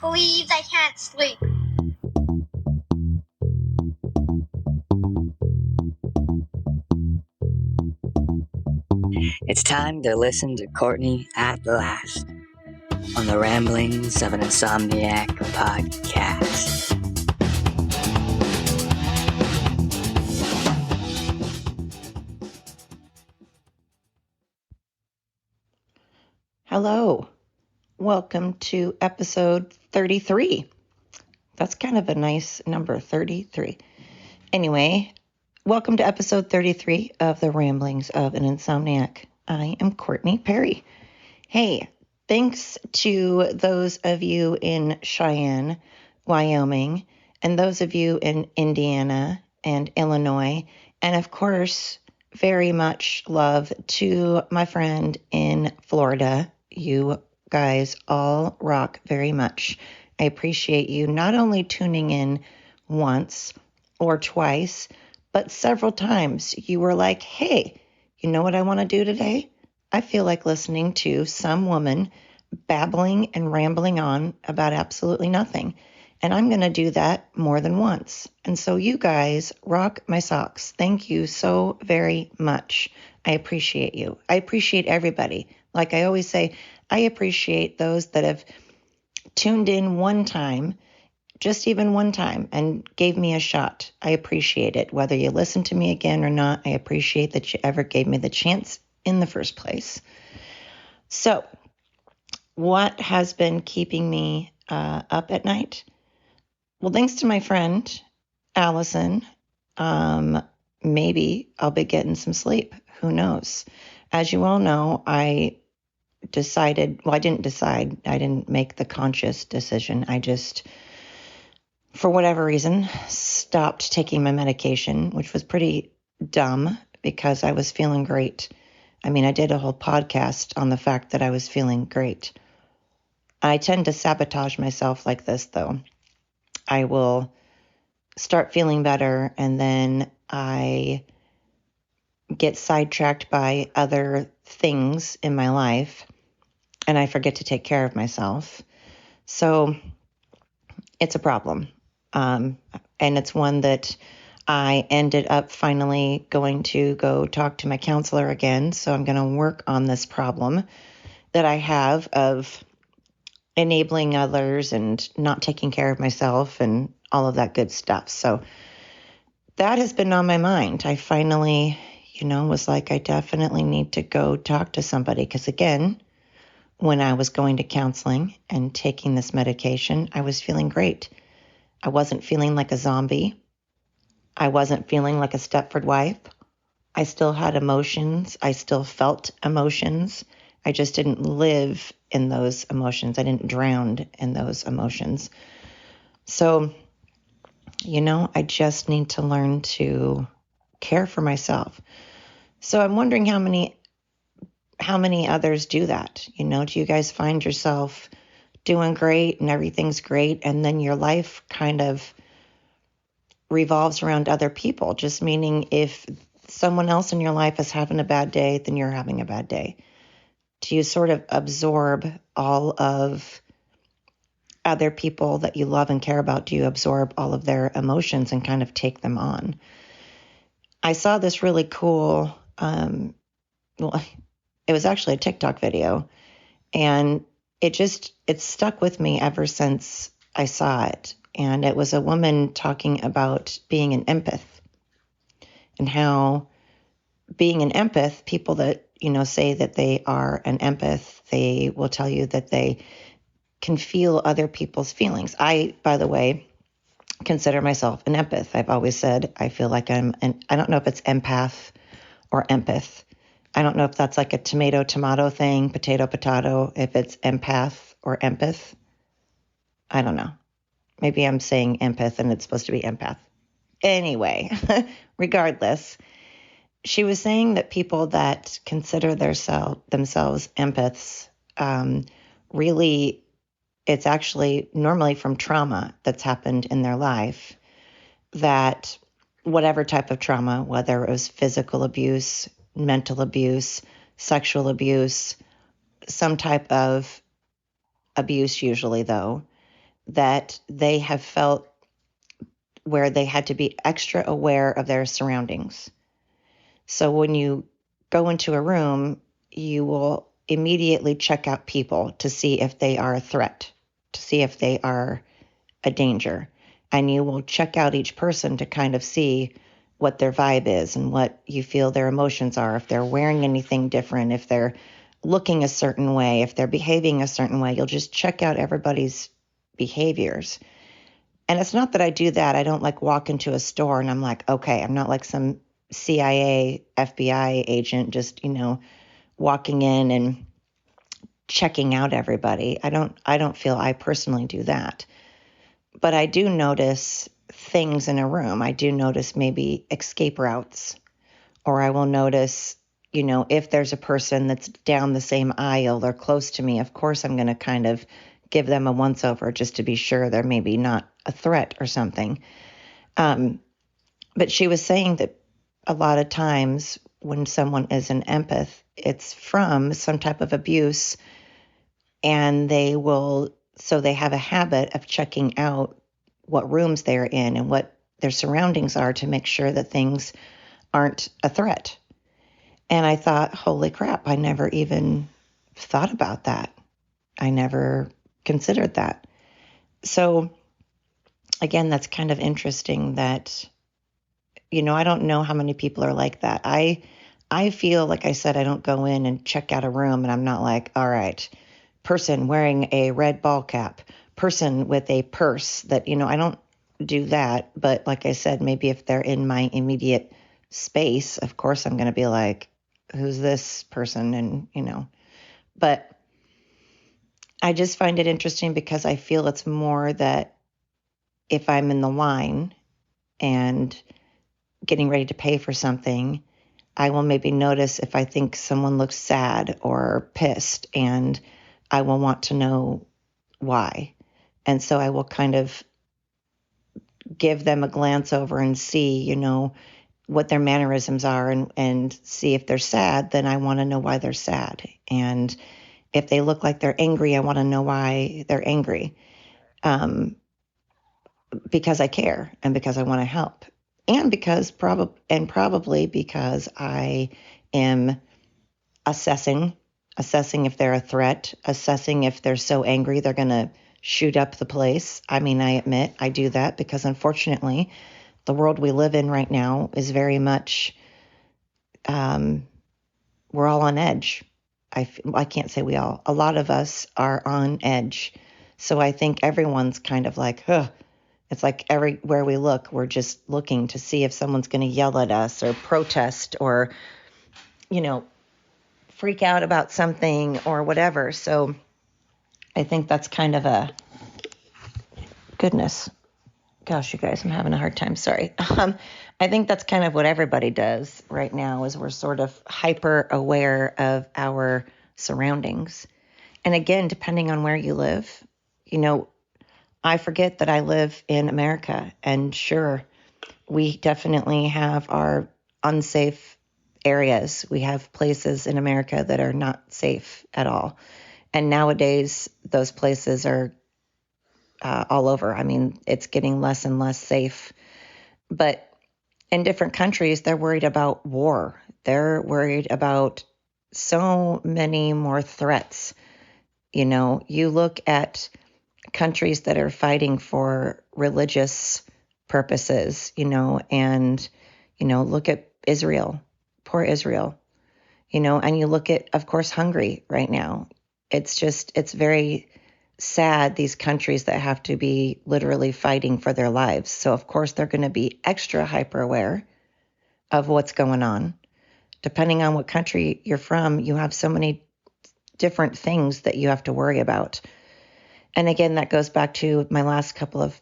Please, I can't sleep. It's time to listen to Courtney at last on the Ramblings of an Insomniac podcast. Hello, welcome to episode 33. That's kind of a nice number, 33. Anyway, welcome to episode 33 of the Ramblings of an Insomniac. I am Courtney Perry. Hey, thanks to those of you in Cheyenne, Wyoming, and those of you in Indiana and Illinois, and of course, very much love to my friend in Florida. You guys all rock very much. I appreciate you not only tuning in once or twice, but several times. You were like, hey, you know what I want to do today? I feel like listening to some woman babbling and rambling on about absolutely nothing. And I'm going to do that more than once. And so you guys rock my socks. Thank you so very much. I appreciate you. I appreciate everybody. Like I always say, I appreciate those that have tuned in one time, just even one time, and gave me a shot. I appreciate it. Whether you listen to me again or not, I appreciate that you ever gave me the chance in the first place. So, what has been keeping me up at night? Well, thanks to my friend, Allison, maybe I'll be getting some sleep. Who knows? As you all know, I didn't make the conscious decision. I just, for whatever reason, stopped taking my medication, which was pretty dumb because I was feeling great. I mean, I did a whole podcast on the fact that I was feeling great. I tend to sabotage myself like this, though. I will start feeling better, and then I get sidetracked by other things in my life, and I forget to take care of myself. So it's a problem. And it's one that I ended up finally going to go talk to my counselor again. So I'm going to work on this problem that I have of enabling others and not taking care of myself and all of that good stuff. So that has been on my mind. I finally, was like, I definitely need to go talk to somebody. Because again, when I was going to counseling and taking this medication, I was feeling great. I wasn't feeling like a zombie. I wasn't feeling like a Stepford wife. I still had emotions. I still felt emotions. I just didn't live in those emotions. I didn't drown in those emotions. So, I just need to learn to care for myself. So I'm wondering how many others do that. Do you guys find yourself doing great and everything's great, and then your life kind of revolves around other people? Just meaning if someone else in your life is having a bad day, then you're having a bad day. Do you sort of absorb all of other people that you love and care about? Do you absorb all of their emotions and kind of take them on? I saw this really cool, it was actually a TikTok video, and it stuck with me ever since I saw it. And it was a woman talking about being an empath and how being an empath, people that, say that they are an empath, they will tell you that they can feel other people's feelings. I, by the way, consider myself an empath. I've always said I feel like I don't know if it's empath or empath. I don't know if that's like a tomato thing, potato, if it's empath or empath. I don't know. Maybe I'm saying empath and it's supposed to be empath. Anyway, regardless, she was saying that people that consider themselves empaths, really, it's actually normally from trauma that's happened in their life, that whatever type of trauma, whether it was physical abuse, mental abuse, sexual abuse, some type of abuse usually though, that they have felt where they had to be extra aware of their surroundings. So when you go into a room, you will immediately check out people to see if they are a threat, to see if they are a danger. And you will check out each person to kind of see what their vibe is and what you feel their emotions are, if they're wearing anything different, if they're looking a certain way, if they're behaving a certain way. You'll just check out everybody's behaviors. And it's not that I do that. I don't like walk into a store and I'm like, okay, I'm not like some CIA, FBI agent just, walking in and checking out everybody. I don't feel I personally do that. But I do notice things in a room. I do notice maybe escape routes, or I will notice, if there's a person that's down the same aisle or close to me, of course I'm going to kind of give them a once over just to be sure they're maybe not a threat or something. But she was saying that a lot of times when someone is an empath, it's from some type of abuse, and they have a habit of checking out what rooms they're in and what their surroundings are to make sure that things aren't a threat. And I thought, holy crap, I never even thought about that. I never considered that. So again, that's kind of interesting that, I don't know how many people are like that. I feel, like I said, I don't go in and check out a room and I'm not like, all right, person wearing a red ball cap, person with a purse that, I don't do that. But like I said, maybe if they're in my immediate space, of course I'm going to be like, who's this person? And, but I just find it interesting because I feel it's more that if I'm in the line and getting ready to pay for something, I will maybe notice if I think someone looks sad or pissed, and I will want to know why. And so I will kind of give them a glance over and see, what their mannerisms are, and see if they're sad, then I want to know why they're sad. And if they look like they're angry, I want to know why they're angry. Because I care and because I want to help. And probably because I am assessing if they're a threat, assessing if they're so angry they're going to shoot up the place. I mean, I admit I do that because unfortunately the world we live in right now is very much, we're all on edge. I can't say we all. A lot of us are on edge. So I think everyone's kind of like, huh. It's like everywhere we look, we're just looking to see if someone's going to yell at us or protest or, freak out about something or whatever. So I think that's kind of goodness. Gosh, you guys, I'm having a hard time. Sorry. I think that's kind of what everybody does right now, is we're sort of hyper aware of our surroundings. And again, depending on where you live, I forget that I live in America, and sure, we definitely have our unsafe areas. We have places in America that are not safe at all. And nowadays, those places are all over. I mean, it's getting less and less safe. But in different countries, they're worried about war. They're worried about so many more threats. You look at countries that are fighting for religious purposes, and, look at Israel, poor Israel, and you look at, of course, Hungary right now. It's very sad, these countries that have to be literally fighting for their lives. So, of course, they're going to be extra hyper aware of what's going on. Depending on what country you're from, you have so many different things that you have to worry about. And again, that goes back to my last couple of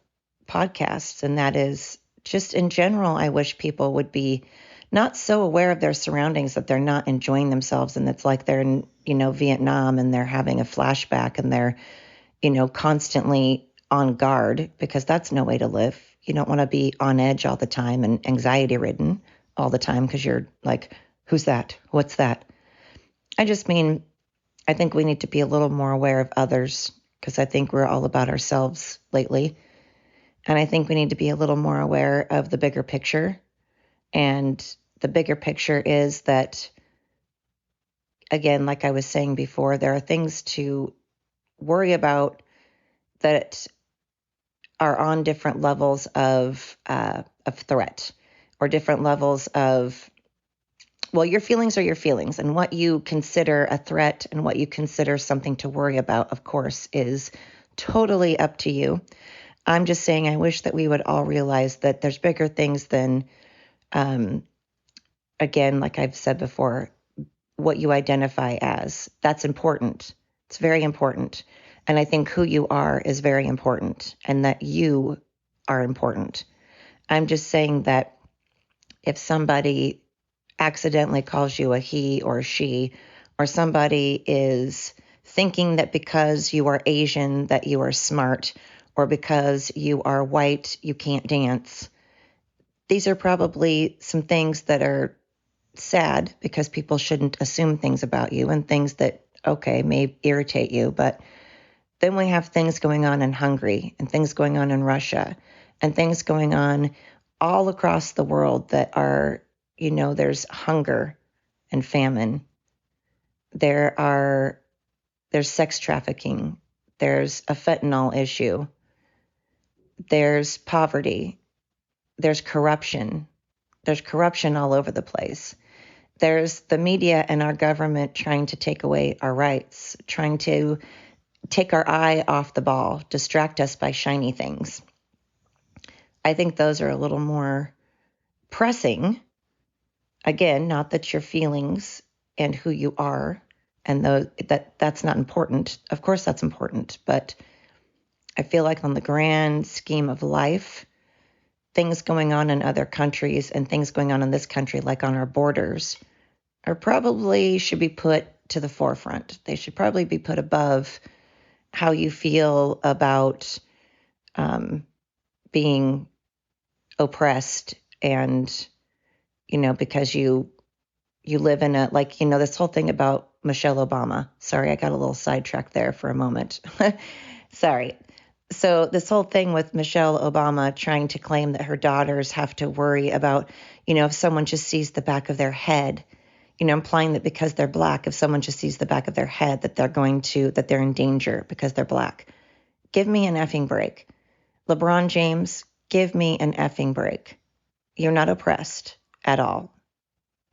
podcasts, and that is just in general, I wish people would be not so aware of their surroundings that they're not enjoying themselves, and it's like they're in, Vietnam and they're having a flashback and they're, constantly on guard, because that's no way to live. You don't want to be on edge all the time and anxiety ridden all the time because you're like, who's that? What's that? I just mean, I think we need to be a little more aware of others because I think we're all about ourselves lately. And I think we need to be a little more aware of the bigger picture. And the bigger picture is that, again, like I was saying before, there are things to worry about that are on different levels of threat, or different levels of, well, your feelings are your feelings, and what you consider a threat and what you consider something to worry about, of course, is totally up to you. I'm just saying I wish that we would all realize that there's bigger things than, again, like I've said before, what you identify as. That's important. It's very important. And I think who you are is very important, and that you are important. I'm just saying that if somebody accidentally calls you a he or a she, or somebody is thinking that because you are Asian that you are smart, or because you are white you can't dance, these are probably some things that are sad, because people shouldn't assume things about you, and things that, okay, may irritate you. But then we have things going on in Hungary, and things going on in Russia, and things going on all across the world that are, there's hunger and famine. There's sex trafficking. There's a fentanyl issue. There's poverty. There's corruption. There's corruption all over the place. There's the media and our government trying to take away our rights, trying to take our eye off the ball, distract us by shiny things. I think those are a little more pressing. Again, not that your feelings and who you are and that's not important. Of course that's important, but I feel like on the grand scheme of life, things going on in other countries and things going on in this country, like on our borders, are probably should be put to the forefront. They should probably be put above how you feel about being oppressed, and because you live in a, like, this whole thing about Michelle Obama. Sorry, I got a little sidetracked there for a moment. Sorry. So this whole thing with Michelle Obama trying to claim that her daughters have to worry about, if someone just sees the back of their head, implying that because they're black, if someone just sees the back of their head, that they're in danger because they're black. Give me an effing break. LeBron James, give me an effing break. You're not oppressed at all.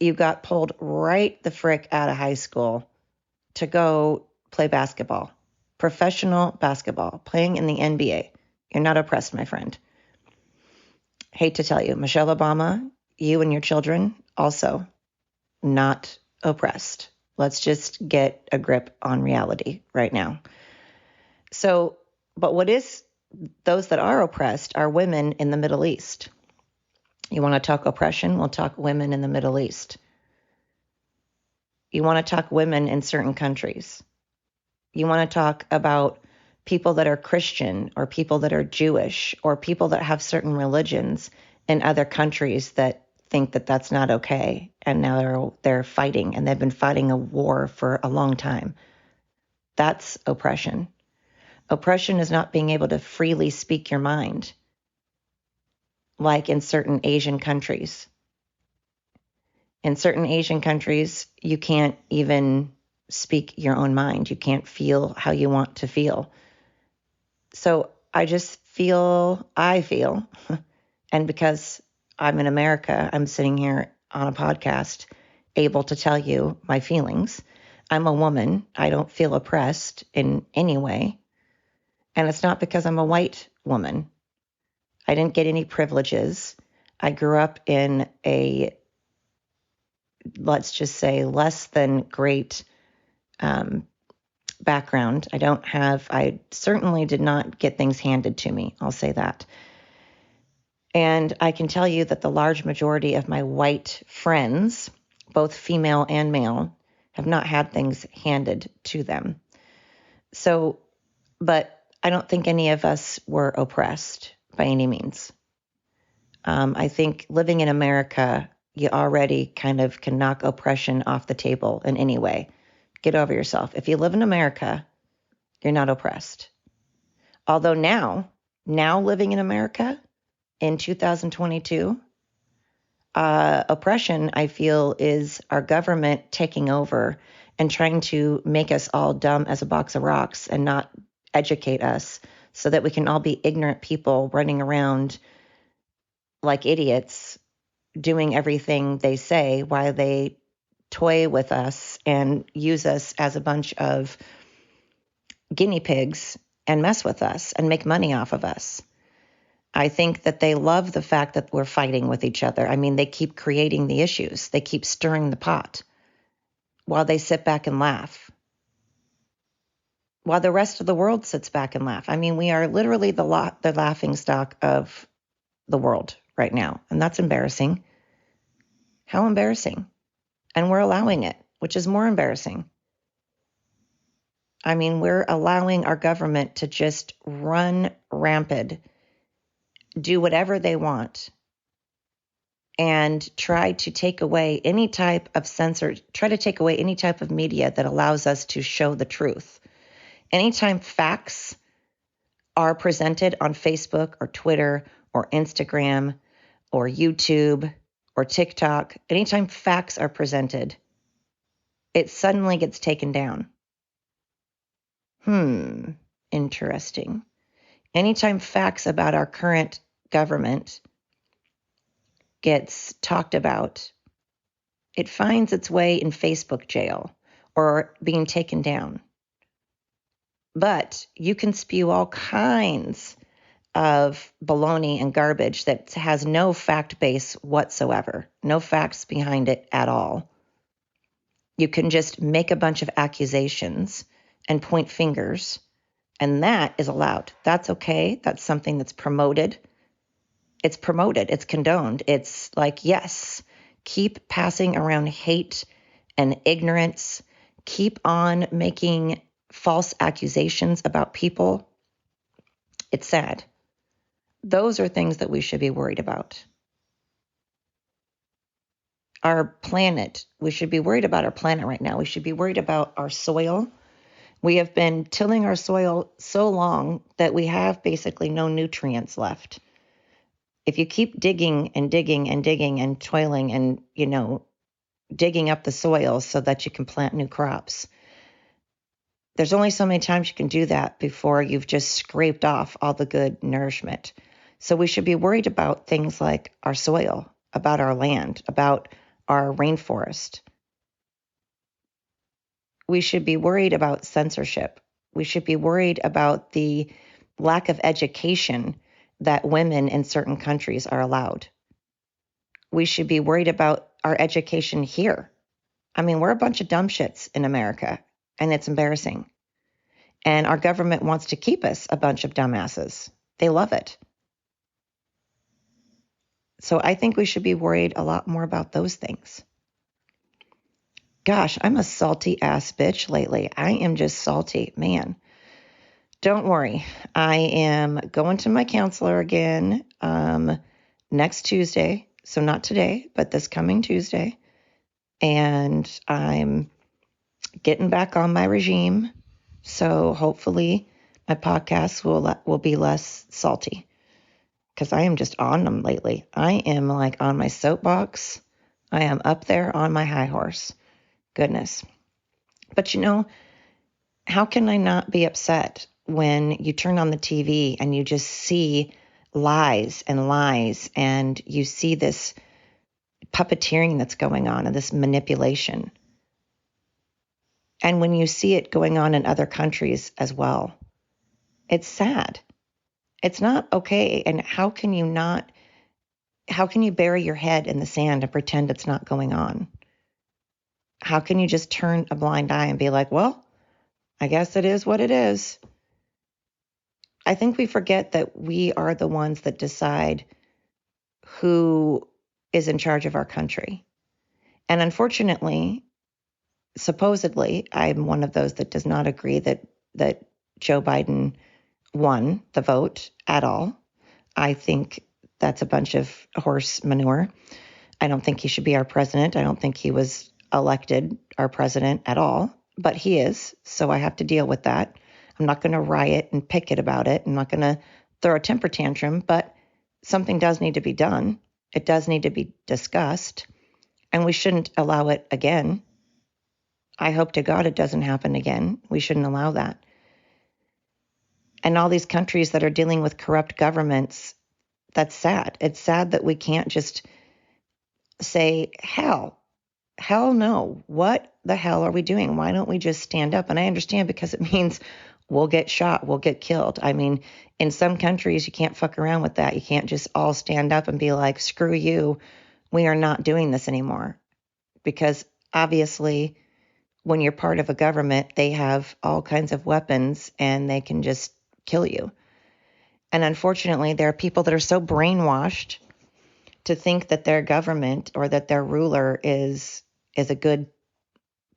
You got pulled right the frick out of high school to go play basketball, professional basketball, playing in the NBA. You're not oppressed, my friend. Hate to tell you, Michelle Obama, you and your children also not oppressed. Let's just get a grip on reality right now. So, but those that are oppressed are women in the Middle East. You want to talk oppression? We'll talk women in the Middle East. You want to talk women in certain countries. You want to talk about people that are Christian, or people that are Jewish, or people that have certain religions in other countries that think that that's not okay. And now they're fighting, and they've been fighting a war for a long time. That's oppression. Oppression is not being able to freely speak your mind, like in certain Asian countries. In certain Asian countries, you can't even speak your own mind. You can't feel how you want to feel. So I feel, and because I'm in America, I'm sitting here on a podcast able to tell you my feelings. I'm a woman. I don't feel oppressed in any way. And it's not because I'm a white woman. I didn't get any privileges. I grew up in a, let's just say, less than great background. I certainly did not get things handed to me. I'll say that. And I can tell you that the large majority of my white friends, both female and male, have not had things handed to them. So, but I don't think any of us were oppressed by any means. I think living in America, you already kind of can knock oppression off the table in any way. Get over yourself. If you live in America, you're not oppressed. Although now living in America in 2022, oppression, I feel, is our government taking over and trying to make us all dumb as a box of rocks and not educate us so that we can all be ignorant people running around like idiots doing everything they say while they toy with us and use us as a bunch of guinea pigs and mess with us and make money off of us. I think that they love the fact that we're fighting with each other. I mean, they keep creating the issues. They keep stirring the pot while they sit back and laugh, while the rest of the world sits back and laugh. I mean, we are literally the laughing stock of the world right now, and that's embarrassing. How embarrassing. And we're allowing it, which is more embarrassing. I mean, we're allowing our government to just run rampant, do whatever they want, and try to take away any type of try to take away any type of media that allows us to show the truth. Anytime facts are presented on Facebook or Twitter or Instagram or YouTube or TikTok, anytime facts are presented, it suddenly gets taken down. Interesting. Anytime facts about our current government gets talked about, it finds its way in Facebook jail or being taken down. But you can spew all kinds of baloney and garbage that has no fact base whatsoever, no facts behind it at all. You can just make a bunch of accusations and point fingers, and that is allowed. That's okay. That's something that's promoted. It's promoted. It's condoned. It's like, yes, keep passing around hate and ignorance. Keep on making false accusations about people. It's sad. Those are things that we should be worried about. Our planet, we should be worried about our planet right now. We should be worried about our soil. We have been tilling our soil so long that we have basically no nutrients left. If you keep digging and digging and digging and toiling and, digging up the soil so that you can plant new crops, there's only so many times you can do that before you've just scraped off all the good nourishment. So we should be worried about things like our soil, about our land, about our rainforest. We should be worried about censorship. We should be worried about the lack of education that women in certain countries are allowed. We should be worried about our education here. I mean, we're a bunch of dumb shits in America, and it's embarrassing. And our government wants to keep us a bunch of dumbasses. They love it. So I think we should be worried a lot more about those things. Gosh, I'm a salty ass bitch lately. I am just salty, man. Don't worry. I am going to my counselor again next Tuesday. So not today, but this coming Tuesday. And I'm getting back on my regime. So hopefully my podcast will be less salty, because I am just on them lately. I am like on my soapbox. I am up there on my high horse. Goodness. But how can I not be upset when you turn on the TV and you just see lies and you see this puppeteering that's going on and this manipulation? And when you see it going on in other countries as well, it's sad. It's not okay. And how can you bury your head in the sand and pretend it's not going on? How can you just turn a blind eye and be like, well, I guess it is what it is? I think we forget that we are the ones that decide who is in charge of our country. And unfortunately, supposedly, I'm one of those that does not agree that Joe Biden won the vote at all. I think that's a bunch of horse manure. I don't think he should be our president. I don't think he was elected our president at all, but he is. So I have to deal with that. I'm not going to riot and picket about it. I'm not going to throw a temper tantrum, but something does need to be done. It does need to be discussed, and we shouldn't allow it again. I hope to God it doesn't happen again. We shouldn't allow that. And all these countries that are dealing with corrupt governments, that's sad. It's sad that we can't just say, hell no. What the hell are we doing? Why don't we just stand up? And I understand, because it means we'll get shot, we'll get killed. I mean, in some countries, you can't fuck around with that. You can't just all stand up and be like, screw you, we are not doing this anymore. Because obviously, when you're part of a government, they have all kinds of weapons and they can just kill you. And unfortunately, there are people that are so brainwashed to think that their government or that their ruler is a good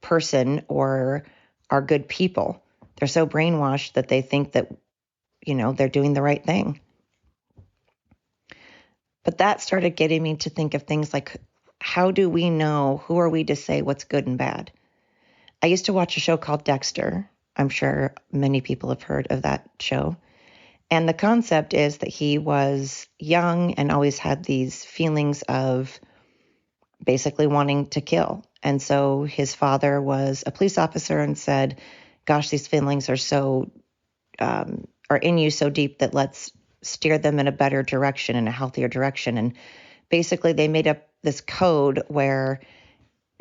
person or are good people. They're so brainwashed that they think that, they're doing the right thing. But that started getting me to think of things like, how do we know, who are we to say what's good and bad? I used to watch a show called Dexter. I'm sure many people have heard of that show. And the concept is that he was young and always had these feelings of basically wanting to kill. And so his father was a police officer and said, gosh, these feelings are in you so deep that let's steer them in a better direction, in a healthier direction. And basically they made up this code where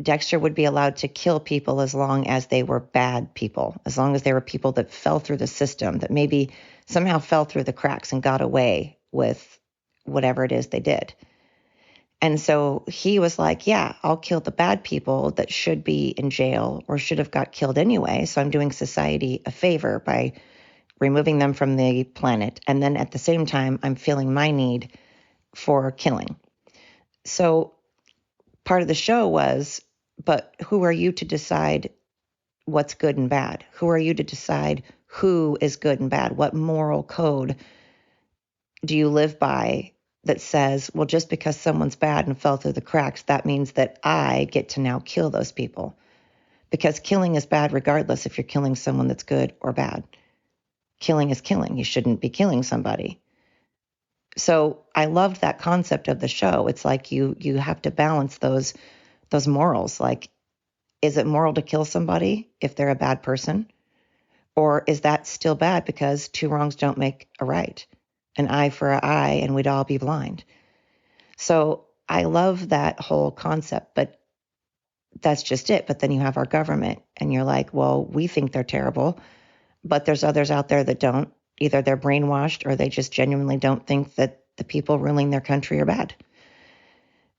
Dexter would be allowed to kill people as long as they were bad people, as long as they were people that fell through the system, that maybe somehow fell through the cracks and got away with whatever it is they did. And so he was like, yeah, I'll kill the bad people that should be in jail or should have got killed anyway. So I'm doing society a favor by removing them from the planet. And then at the same time, I'm feeling my need for killing. So part of the show was, but who are you to decide what's good and bad? Who are you to decide who is good and bad? What moral code do you live by that says, well, just because someone's bad and fell through the cracks, that means that I get to now kill those people? Because killing is bad regardless if you're killing someone that's good or bad. Killing is killing. You shouldn't be killing somebody. So I loved that concept of the show. It's like you have to balance those morals. Like, is it moral to kill somebody if they're a bad person? Or is that still bad because two wrongs don't make a right? An eye for an eye and we'd all be blind. So I love that whole concept, but that's just it. But then you have our government and you're like, well, we think they're terrible, but there's others out there that don't. Either they're brainwashed or they just genuinely don't think that the people ruling their country are bad.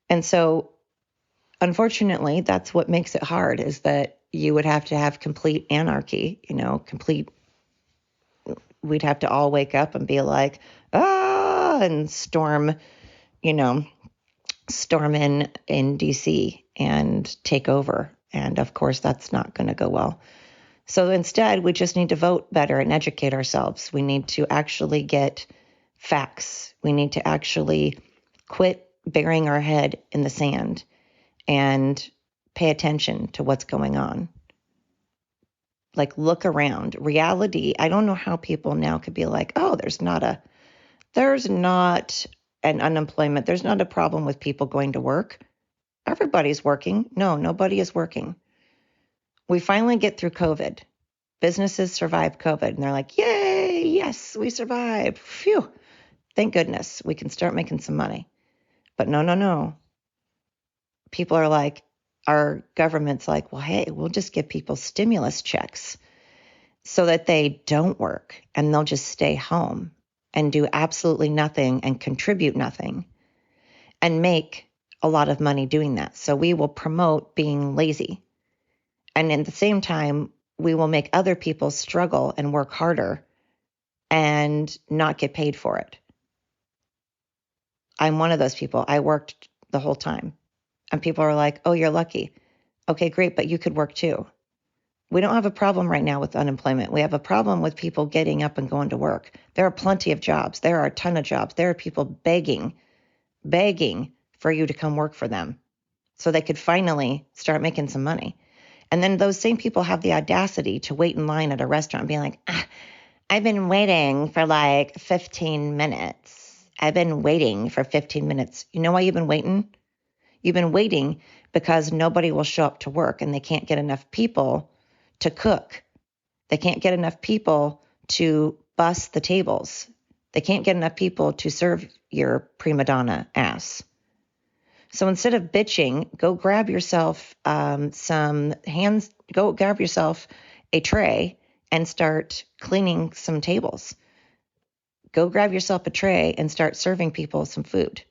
And so unfortunately, that's what makes it hard, is that you would have to have complete anarchy, we'd have to all wake up and be like, and storm in DC and take over. And of course, that's not going to go well. So instead, we just need to vote better and educate ourselves. We need to actually get facts. We need to actually quit burying our head in the sand and pay attention to what's going on. Like, look around. Reality, I don't know how people now could be like, oh, there's not an unemployment. There's not a problem with people going to work. Everybody's working. No, nobody is working. We finally get through COVID. Businesses survive COVID, and they're like, yay, yes, we survived. Phew, thank goodness we can start making some money. But no. People are like, our government's like, well, hey, we'll just give people stimulus checks so that they don't work and they'll just stay home and do absolutely nothing and contribute nothing and make a lot of money doing that. So we will promote being lazy. And at the same time, we will make other people struggle and work harder and not get paid for it. I'm one of those people. I worked the whole time. And people are like, oh, you're lucky. Okay, great, but you could work too. We don't have a problem right now with unemployment. We have a problem with people getting up and going to work. There are plenty of jobs. There are a ton of jobs. There are people begging for you to come work for them so they could finally start making some money. And then those same people have the audacity to wait in line at a restaurant and be like, I've been waiting for like 15 minutes. I've been waiting for 15 minutes. You know why you've been waiting? You've been waiting because nobody will show up to work and they can't get enough people to cook. They can't get enough people to bus the tables. They can't get enough people to serve your prima donna ass. So instead of bitching, go grab yourself go grab yourself a tray and start cleaning some tables. Go grab yourself a tray and start serving people some food.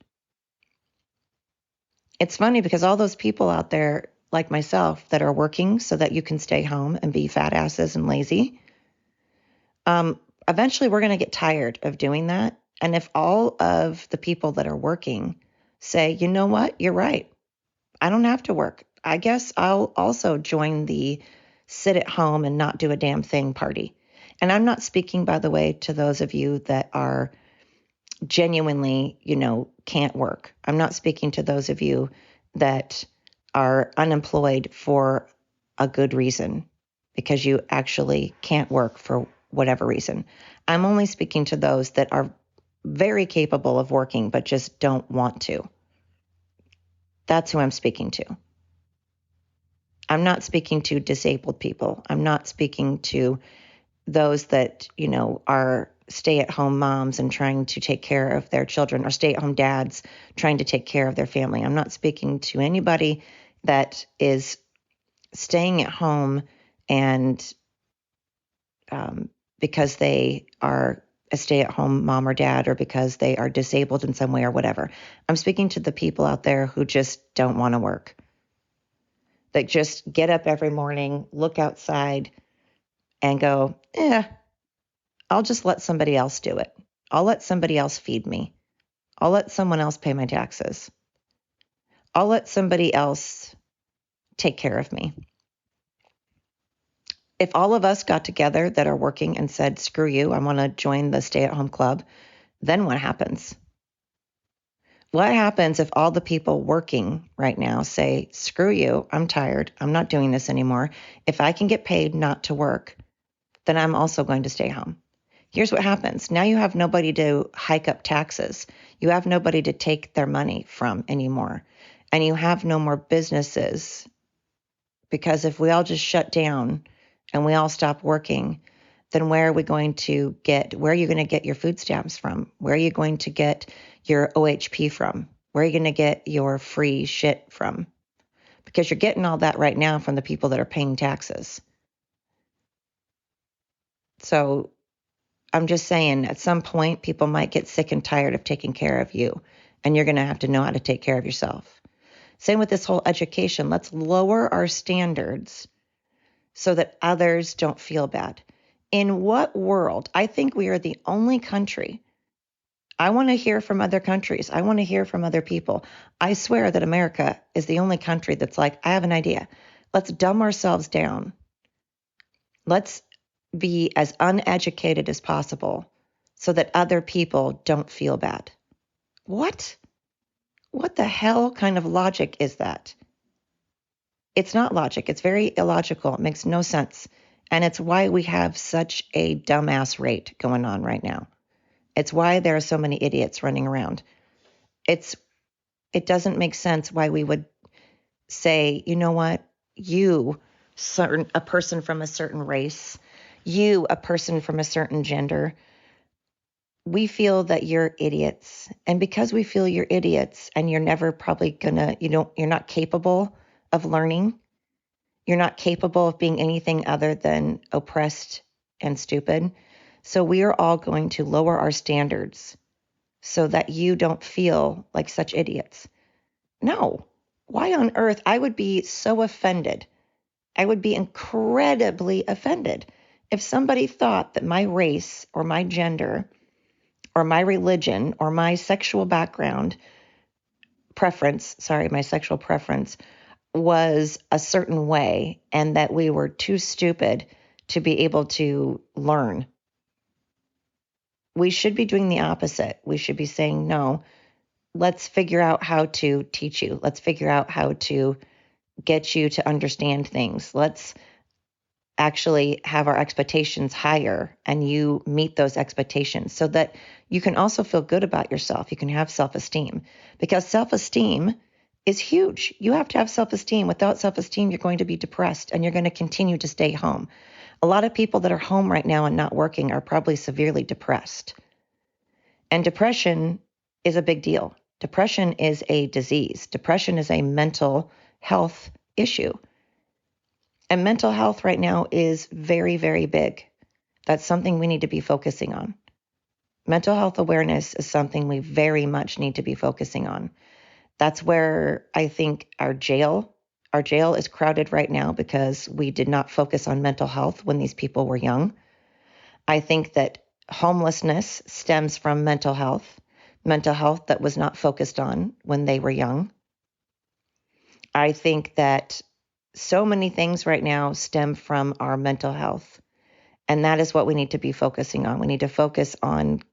It's funny because all those people out there like myself that are working so that you can stay home and be fat asses and lazy, eventually we're going to get tired of doing that. And if all of the people that are working say, you know what, you're right, I don't have to work, I guess I'll also join the sit at home and not do a damn thing party. And I'm not speaking, by the way, to those of you that are genuinely, can't work. I'm not speaking to those of you that are unemployed for a good reason because you actually can't work for whatever reason. I'm only speaking to those that are very capable of working but just don't want to. That's who I'm speaking to. I'm not speaking to disabled people. I'm not speaking to those that, are stay-at-home moms and trying to take care of their children, or stay-at-home dads trying to take care of their family. I'm not speaking to anybody that is staying at home and because they are a stay-at-home mom or dad, or because they are disabled in some way or whatever. I'm speaking to the people out there who just don't want to work, that just get up every morning, look outside, and go, I'll just let somebody else do it. I'll let somebody else feed me. I'll let someone else pay my taxes. I'll let somebody else take care of me. If all of us got together that are working and said, screw you, I want to join the stay-at-home club, then what happens? What happens if all the people working right now say, screw you, I'm tired, I'm not doing this anymore. If I can get paid not to work, then I'm also going to stay home. Here's what happens. Now you have nobody to hike up taxes. You have nobody to take their money from anymore. And you have no more businesses. Because if we all just shut down and we all stop working, then where are you going to get your food stamps from? Where are you going to get your OHP from? Where are you going to get your free shit from? Because you're getting all that right now from the people that are paying taxes. So I'm just saying, at some point, people might get sick and tired of taking care of you, and you're going to have to know how to take care of yourself. Same with this whole education. Let's lower our standards so that others don't feel bad. In what world? I think we are the only country. I want to hear from other countries. I want to hear from other people. I swear that America is the only country that's like, I have an idea. Let's dumb ourselves down. Let's be as uneducated as possible so that other people don't feel bad. What? What the hell kind of logic is that? It's not logic. It's very illogical. It makes no sense. And it's why we have such a dumbass rate going on right now. It's why there are so many idiots running around. It doesn't make sense why we would say, you know what, a person from a certain race, you, a person from a certain gender, we feel that you're idiots. And because we feel you're idiots and you're never probably you're not capable of learning, you're not capable of being anything other than oppressed and stupid. So we are all going to lower our standards so that you don't feel like such idiots. No. Why on earth? I would be so offended. I would be incredibly offended if somebody thought that my race or my gender or my religion or my sexual preference was a certain way and that we were too stupid to be able to learn. We should be doing the opposite. We should be saying, no, let's figure out how to teach you. Let's figure out how to get you to understand things. Let's actually have our expectations higher and you meet those expectations so that you can also feel good about yourself. You can have self-esteem, because self-esteem is huge. You have to have self-esteem. Without self-esteem, you're going to be depressed and you're going to continue to stay home. A lot of people that are home right now and not working are probably severely depressed. And depression is a big deal. Depression is a disease. Depression is a mental health issue. And mental health right now is very, very big. That's something we need to be focusing on. Mental health awareness is something we very much need to be focusing on. That's where I think our jail is crowded right now because we did not focus on mental health when these people were young. I think that homelessness stems from mental health that was not focused on when they were young. I think that so many things right now stem from our mental health, and that is what we need to be focusing on. We need to focus on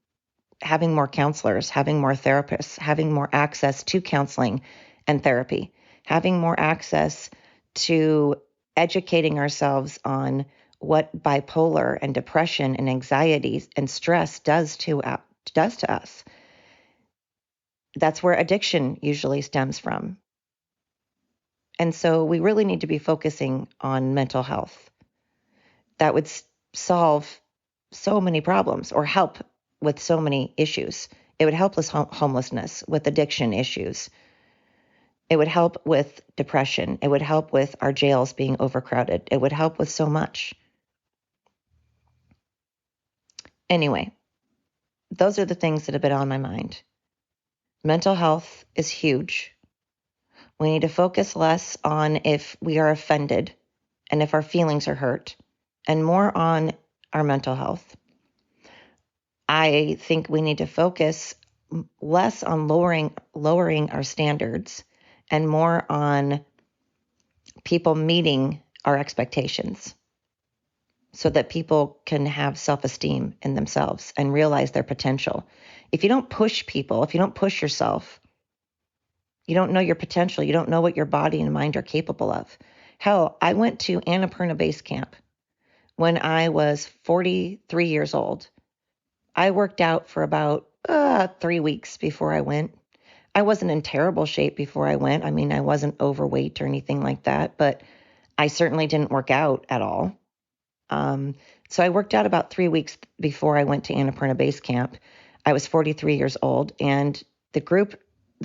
having more counselors, having more therapists, having more access to counseling and therapy, having more access to educating ourselves on what bipolar and depression and anxiety and stress does to us. That's where addiction usually stems from. And so we really need to be focusing on mental health. That would solve so many problems or help with so many issues. It would help with homelessness, with addiction issues. It would help with depression. It would help with our jails being overcrowded. It would help with so much. Anyway, those are the things that have been on my mind. Mental health is huge. We need to focus less on if we are offended and if our feelings are hurt, and more on our mental health. I think we need to focus less on lowering our standards and more on people meeting our expectations so that people can have self-esteem in themselves and realize their potential. If you don't push people, if you don't push yourself, you don't know your potential. You don't know what your body and mind are capable of. Hell, I went to Annapurna Base Camp when I was 43 years old. I worked out for about 3 weeks before I went. I wasn't in terrible shape before I went. I mean, I wasn't overweight or anything like that, but I certainly didn't work out at all. So I worked out about 3 weeks before I went to Annapurna Base Camp. I was 43 years old, and the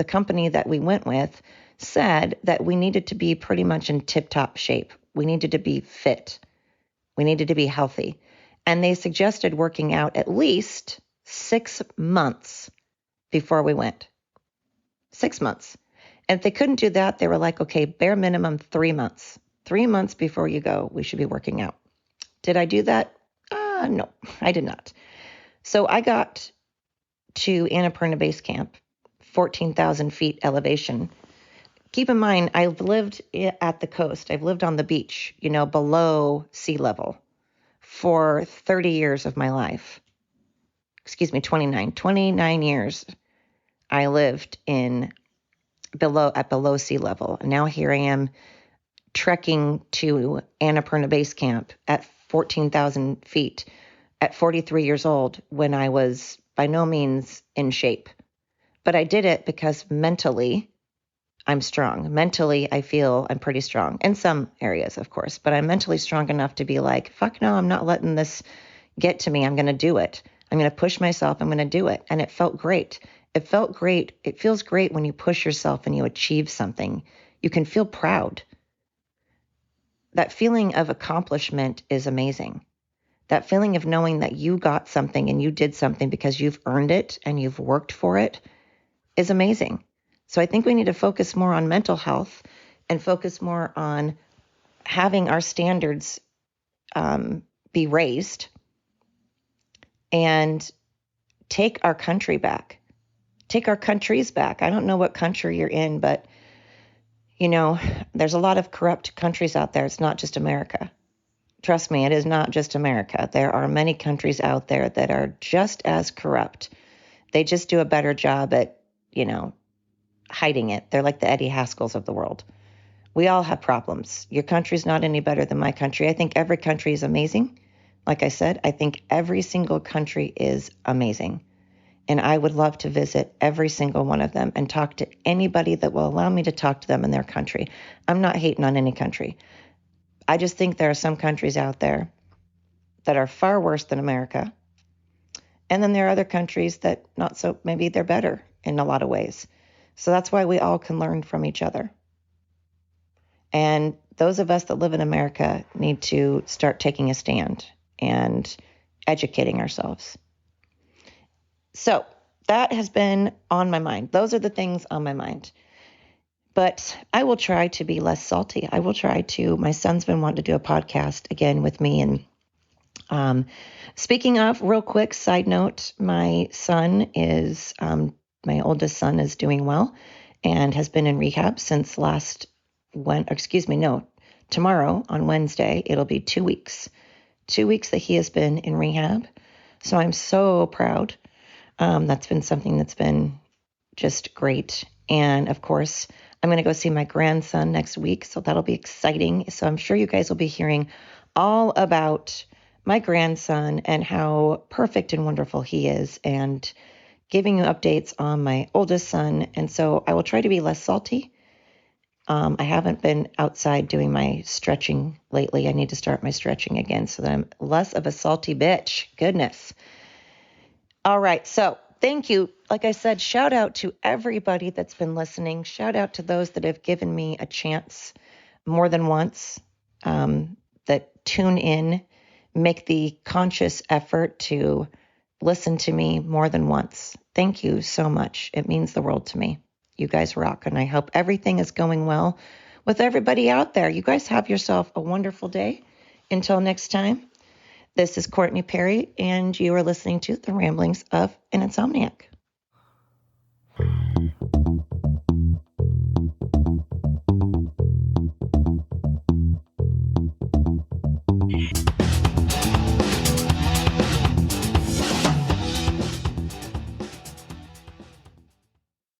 company that we went with said that we needed to be pretty much in tip-top shape. We needed to be fit. We needed to be healthy. And they suggested working out at least 6 months before we went. 6 months. And if they couldn't do that, they were like, okay, bare minimum 3 months. 3 months before you go, we should be working out. Did I do that? No, I did not. So I got to Annapurna Base Camp, 14,000 feet elevation. Keep in mind, I've lived at the coast. I've lived on the beach, below sea level for 30 years of my life. 29 years I lived at below sea level. And now here I am trekking to Annapurna Base Camp at 14,000 feet at 43 years old when I was by no means in shape. But I did it because mentally I'm strong. Mentally, I feel I'm pretty strong in some areas, of course, but I'm mentally strong enough to be like, fuck no, I'm not letting this get to me. I'm going to do it. I'm going to push myself. I'm going to do it. And it felt great. It felt great. It feels great when you push yourself and you achieve something. You can feel proud. That feeling of accomplishment is amazing. That feeling of knowing that you got something and you did something because you've earned it and you've worked for it is amazing. So I think we need to focus more on mental health and focus more on having our standards be raised and take our country back. Take our countries back. I don't know what country you're in, but, there's a lot of corrupt countries out there. It's not just America. Trust me, it is not just America. There are many countries out there that are just as corrupt. They just do a better job at, hiding it. They're like the Eddie Haskells of the world. We all have problems. Your country's not any better than my country. I think every country is amazing. Like I said, I think every single country is amazing. And I would love to visit every single one of them and talk to anybody that will allow me to talk to them in their country. I'm not hating on any country. I just think there are some countries out there that are far worse than America. And then there are other countries that not so, maybe they're better in a lot of ways. So that's why we all can learn from each other. And those of us that live in America need to start taking a stand and educating ourselves. So that has been on my mind. Those are the things on my mind. But I will try to be less salty. I will try to. My son's been wanting to do a podcast again with me. And speaking of, real quick side note, my oldest son is doing well and has been in rehab since tomorrow on Wednesday, it'll be 2 weeks. 2 weeks that he has been in rehab. So I'm so proud. That's been something that's been just great. And of course, I'm going to go see my grandson next week. So that'll be exciting. So I'm sure you guys will be hearing all about my grandson and how perfect and wonderful he is, and giving you updates on my oldest son. And so I will try to be less salty. I haven't been outside doing my stretching lately. I need to start my stretching again so that I'm less of a salty bitch. Goodness. All right. So thank you. Like I said, shout out to everybody that's been listening. Shout out to those that have given me a chance more than once, that tune in, make the conscious effort to listen to me more than once. Thank you so much. It means the world to me. You guys rock, and I hope everything is going well with everybody out there. You guys have yourself a wonderful day. Until next time, this is Courtney Perry, and you are listening to The Ramblings of an Insomniac.